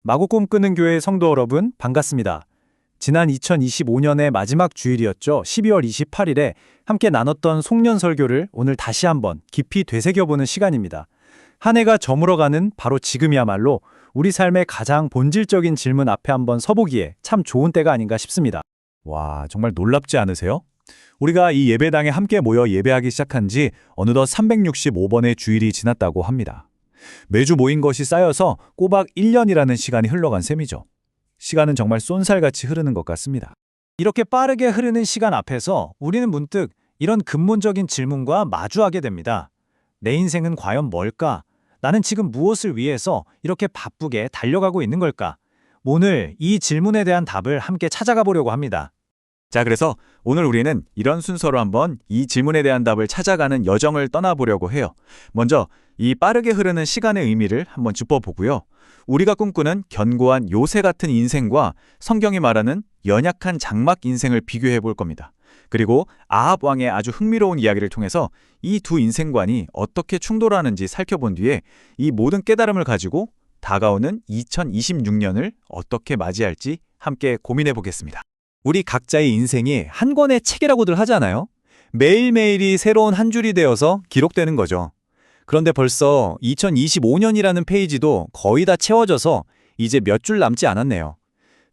마구 꿈꾸는 교회 성도 여러분, 반갑습니다. 지난 2025년의 마지막 주일이었죠. 12월 28일에 함께 나눴던 송년 설교를 오늘 다시 한번 깊이 되새겨보는 시간입니다. 한 해가 저물어가는 바로 지금이야말로 우리 삶의 가장 본질적인 질문 앞에 한번 서보기에 참 좋은 때가 아닌가 싶습니다. 와, 정말 놀랍지 않으세요? 우리가 이 예배당에 함께 모여 예배하기 시작한 지 어느덧 365번의 주일이 지났다고 합니다. 매주 모인 것이 쌓여서 꼬박 1년이라는 시간이 흘러간 셈이죠. 시간은 정말 쏜살같이 흐르는 것 같습니다. 이렇게 빠르게 흐르는 시간 앞에서 우리는 문득 이런 근본적인 질문과 마주하게 됩니다. 내 인생은 과연 뭘까? 나는 지금 무엇을 위해서 이렇게 바쁘게 달려가고 있는 걸까? 오늘 이 질문에 대한 답을 함께 찾아가 보려고 합니다. 자, 그래서 오늘 우리는 이런 순서로 한번 이 질문에 대한 답을 찾아가는 여정을 떠나보려고 해요. 먼저 이 빠르게 흐르는 시간의 의미를 한번 짚어보고요. 우리가 꿈꾸는 견고한 요새 같은 인생과 성경이 말하는 연약한 장막 인생을 비교해 볼 겁니다. 그리고 아합 왕의 아주 흥미로운 이야기를 통해서 이 두 인생관이 어떻게 충돌하는지 살펴본 뒤에 이 모든 깨달음을 가지고 다가오는 2026년을 어떻게 맞이할지 함께 고민해 보겠습니다. 우리 각자의 인생이 한 권의 책이라고들 하잖아요. 매일매일이 새로운 한 줄이 되어서 기록되는 거죠. 그런데 벌써 2025년이라는 페이지도 거의 다 채워져서 이제 몇 줄 남지 않았네요.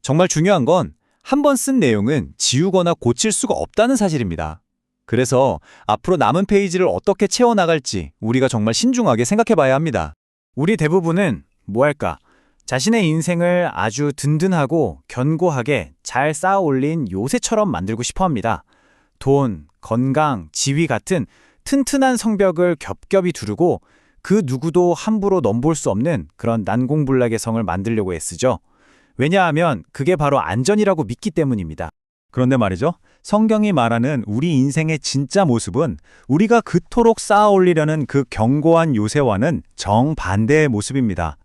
정말 중요한 건 한 번 쓴 내용은 지우거나 고칠 수가 없다는 사실입니다. 그래서 앞으로 남은 페이지를 어떻게 채워나갈지 우리가 정말 신중하게 생각해 봐야 합니다. 우리 대부분은 뭐할까? 자신의 인생을 아주 든든하고 견고하게 잘 쌓아 올린 요새처럼 만들고 싶어 합니다. 돈, 건강, 지위 같은 튼튼한 성벽을 겹겹이 두르고 그 누구도 함부로 넘볼 수 없는 그런 난공불락의 성을 만들려고 애쓰죠. 왜냐하면 그게 바로 안전이라고 믿기 때문입니다. 그런데 말이죠. 성경이 말하는 우리 인생의 진짜 모습은 우리가 그토록 쌓아 올리려는 그 견고한 요새와는 정반대의 모습입니다.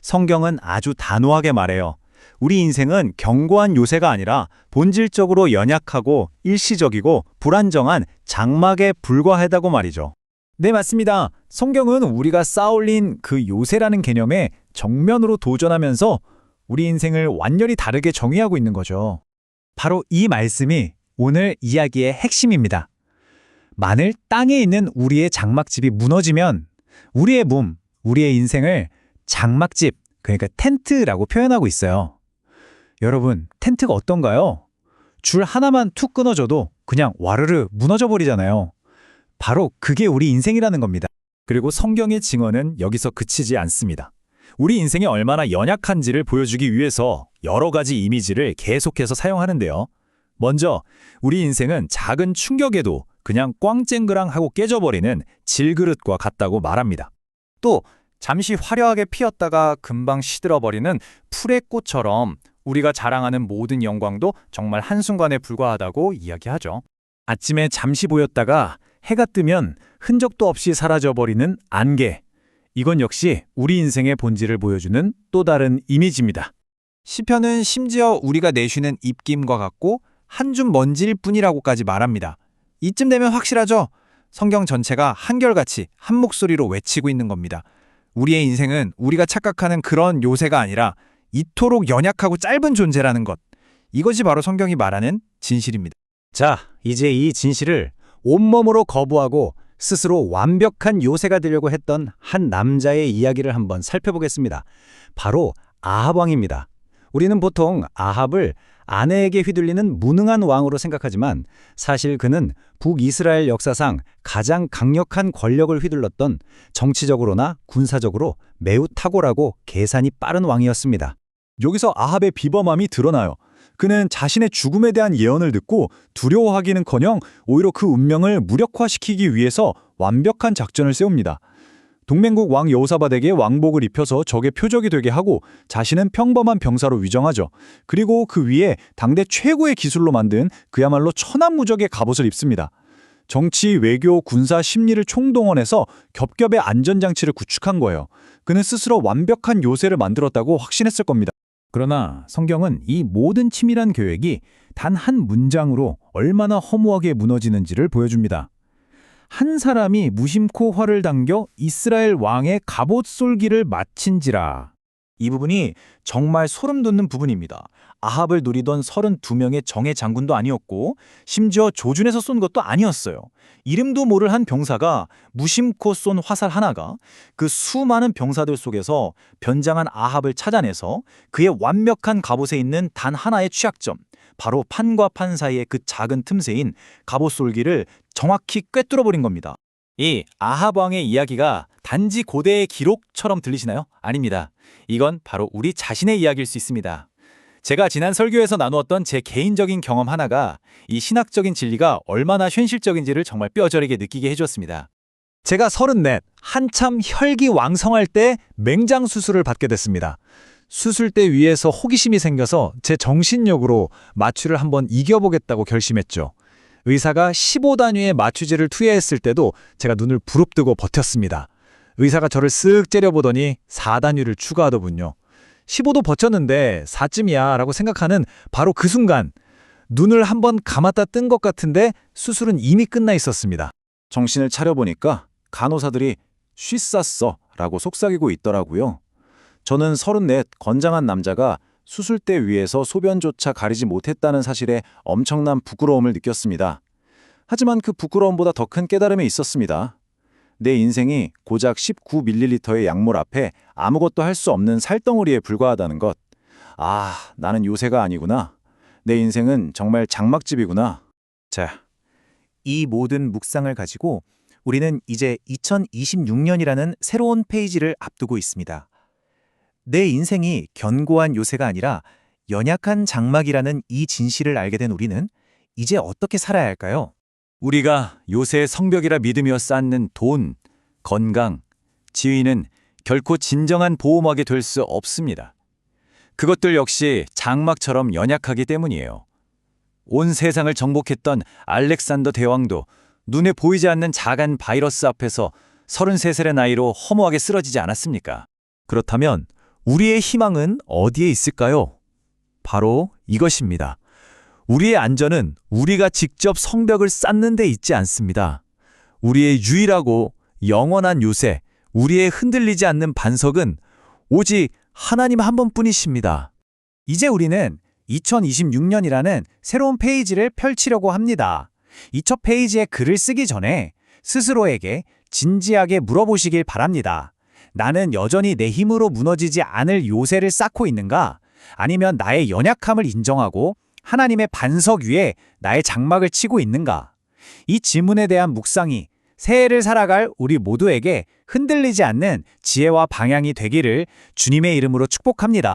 성경은 아주 단호하게 말해요. 우리 인생은 견고한 요새가 아니라 본질적으로 연약하고 일시적이고 불안정한 장막에 불과하다고 말이죠. 네, 맞습니다. 성경은 우리가 쌓아올린 그 요새라는 개념에 정면으로 도전하면서 우리 인생을 완전히 다르게 정의하고 있는 거죠. 바로 이 말씀이 오늘 이야기의 핵심입니다. 만일 땅에 있는 우리의 장막집이 무너지면 우리의 몸, 우리의 인생을 장막집, 그러니까 텐트라고 표현하고 있어요. 여러분, 텐트가 어떤가요? 줄 하나만 툭 끊어줘도 그냥 와르르 무너져 버리잖아요. 바로 그게 우리 인생이라는 겁니다. 그리고 성경의 증언은 여기서 그치지 않습니다. 우리 인생이 얼마나 연약한지를 보여주기 위해서 여러 가지 이미지를 계속해서 사용하는데요. 먼저 우리 인생은 작은 충격에도 그냥 꽝쨍그랑하고 깨져버리는 질그릇과 같다고 말합니다. 또 잠시 화려하게 피었다가 금방 시들어버리는 풀의 꽃처럼 우리가 자랑하는 모든 영광도 정말 한순간에 불과하다고 이야기하죠. 아침에 잠시 보였다가 해가 뜨면 흔적도 없이 사라져버리는 안개. 이건 역시 우리 인생의 본질을 보여주는 또 다른 이미지입니다. 시편은 심지어 우리가 내쉬는 입김과 같고 한 줌 먼지일 뿐이라고까지 말합니다. 이쯤 되면 확실하죠? 성경 전체가 한결같이 한 목소리로 외치고 있는 겁니다. 우리의 인생은 우리가 착각하는 그런 요새가 아니라 이토록 연약하고 짧은 존재라는 것. 이것이 바로 성경이 말하는 진실입니다. 자, 이제 이 진실을 온몸으로 거부하고 스스로 완벽한 요새가 되려고 했던 한 남자의 이야기를 한번 살펴보겠습니다. 바로 아합 왕입니다. 우리는 보통 아합을 아내에게 휘둘리는 무능한 왕으로 생각하지만 사실 그는 북이스라엘 역사상 가장 강력한 권력을 휘둘렀던 정치적으로나 군사적으로 매우 탁월하고 계산이 빠른 왕이었습니다. 여기서 아합의 비범함이 드러나요. 그는 자신의 죽음에 대한 예언을 듣고 두려워하기는커녕 오히려 그 운명을 무력화시키기 위해서 완벽한 작전을 세웁니다. 동맹국 왕 여호사밧에게 왕복을 입혀서 적의 표적이 되게 하고 자신은 평범한 병사로 위정하죠. 그리고 그 위에 당대 최고의 기술로 만든 그야말로 천하무적의 갑옷을 입습니다. 정치, 외교, 군사, 심리를 총동원해서 겹겹의 안전장치를 구축한 거예요. 그는 스스로 완벽한 요새를 만들었다고 확신했을 겁니다. 그러나 성경은 이 모든 치밀한 계획이 단 한 문장으로 얼마나 허무하게 무너지는지를 보여줍니다. 한 사람이 무심코 활을 당겨 이스라엘 왕의 갑옷 쏠기를 마친지라. 이 부분이 정말 소름 돋는 부분입니다. 아합을 노리던 32명의 정예 장군도 아니었고 심지어 조준에서 쏜 것도 아니었어요. 이름도 모를 한 병사가 무심코 쏜 화살 하나가 그 수많은 병사들 속에서 변장한 아합을 찾아내서 그의 완벽한 갑옷에 있는 단 하나의 취약점, 바로 판과 판 사이의 그 작은 틈새인 갑옷 솔기를 정확히 꿰뚫어버린 겁니다. 이 아합 왕의 이야기가 단지 고대의 기록처럼 들리시나요? 아닙니다. 이건 바로 우리 자신의 이야기일 수 있습니다. 제가 지난 설교에서 나누었던 제 개인적인 경험 하나가 이 신학적인 진리가 얼마나 현실적인지를 정말 뼈저리게 느끼게 해줬습니다. 제가 34, 한참 혈기왕성할 때 맹장 수술을 받게 됐습니다. 수술대 위에서 호기심이 생겨서 제 정신력으로 마취를 한번 이겨보겠다고 결심했죠. 의사가 15단위의 마취제를 투여했을 때도 제가 눈을 부릅뜨고 버텼습니다. 의사가 저를 쓱 째려보더니 4단위를 추가하더군요. 15도 버텼는데 4쯤이야 라고 생각하는 바로 그 순간 눈을 한번 감았다 뜬 것 같은데 수술은 이미 끝나 있었습니다. 정신을 차려보니까 간호사들이 쉬쌌어 라고 속삭이고 있더라고요. 저는 34 건장한 남자가 수술대 위에서 소변조차 가리지 못했다는 사실에 엄청난 부끄러움을 느꼈습니다. 하지만 그 부끄러움보다 더 큰 깨달음이 있었습니다. 내 인생이 고작 19ml의 약물 앞에 아무것도 할 수 없는 살덩어리에 불과하다는 것. 아, 나는 요새가 아니구나. 내 인생은 정말 장막집이구나. 자, 이 모든 묵상을 가지고 우리는 이제 2026년이라는 새로운 페이지를 앞두고 있습니다. 내 인생이 견고한 요새가 아니라 연약한 장막이라는 이 진실을 알게 된 우리는 이제 어떻게 살아야 할까요? 우리가 요새의 성벽이라 믿으며 쌓는 돈, 건강, 지위는 결코 진정한 보호막이 될 수 없습니다. 그것들 역시 장막처럼 연약하기 때문이에요. 온 세상을 정복했던 알렉산더 대왕도 눈에 보이지 않는 작은 바이러스 앞에서 33살의 나이로 허무하게 쓰러지지 않았습니까? 그렇다면 우리의 희망은 어디에 있을까요? 바로 이것입니다. 우리의 안전은 우리가 직접 성벽을 쌓는 데 있지 않습니다. 우리의 유일하고 영원한 요새, 우리의 흔들리지 않는 반석은 오직 하나님 한 분뿐이십니다. 이제 우리는 2026년이라는 새로운 페이지를 펼치려고 합니다. 이 첫 페이지에 글을 쓰기 전에 스스로에게 진지하게 물어보시길 바랍니다. 나는 여전히 내 힘으로 무너지지 않을 요새를 쌓고 있는가? 아니면 나의 연약함을 인정하고 하나님의 반석 위에 나의 장막을 치고 있는가? 이 질문에 대한 묵상이 새해를 살아갈 우리 모두에게 흔들리지 않는 지혜와 방향이 되기를 주님의 이름으로 축복합니다.